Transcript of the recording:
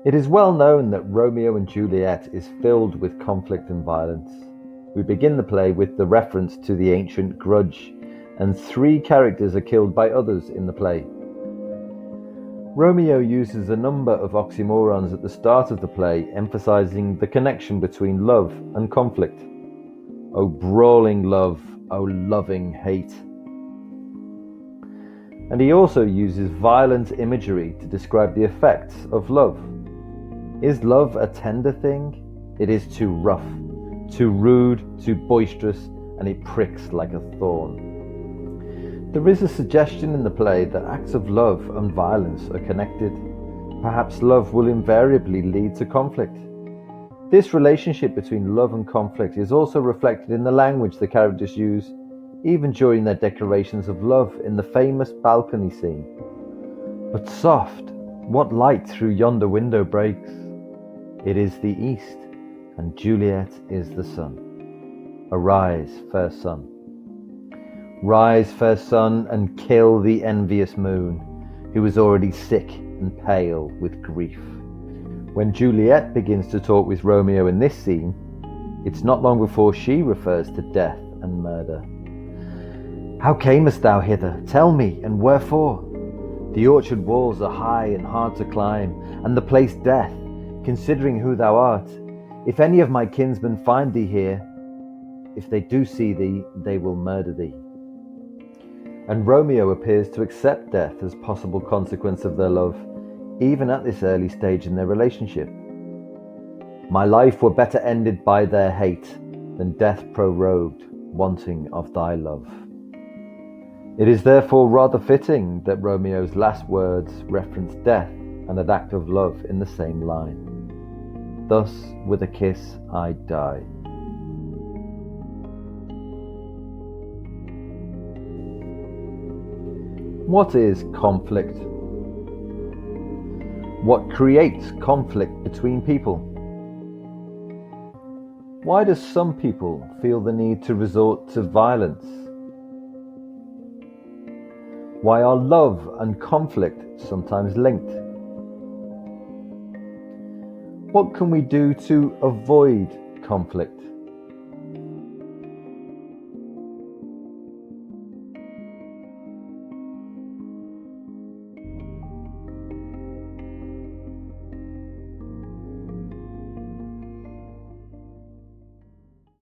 It is well known that Romeo and Juliet is filled with conflict and violence. We begin the play with the reference to the ancient grudge, and three characters are killed by others in the play. Romeo uses a number of oxymorons at the start of the play, emphasizing the connection between love and conflict. O brawling love, O loving hate. And he also uses violent imagery to describe the effects of love. Is love a tender thing? It is too rough, too rude, too boisterous, and it pricks like a thorn. There is a suggestion in the play that acts of love and violence are connected. Perhaps love will invariably lead to conflict. This relationship between love and conflict is also reflected in the language the characters use, even during their declarations of love in the famous balcony scene. But soft, what light through yonder window breaks? It is the east, and Juliet is the sun. Arise, fair sun. Rise, fair sun, and kill the envious moon, who is already sick and pale with grief. When Juliet begins to talk with Romeo in this scene, it's not long before she refers to death and murder. How camest thou hither? Tell me, and wherefore? The orchard walls are high and hard to climb, and the place death, considering who thou art. If any of my kinsmen find thee here, if they do see thee, they will murder thee. And Romeo appears to accept death as possible consequence of their love, even at this early stage in their relationship. My life were better ended by their hate than death prorogued, wanting of thy love. It is therefore rather fitting that Romeo's last words reference death and an act of love in the same line. Thus, with a kiss, I die. What is conflict? What creates conflict between people? Why do some people feel the need to resort to violence? Why are love and conflict sometimes linked? What can we do to avoid conflict?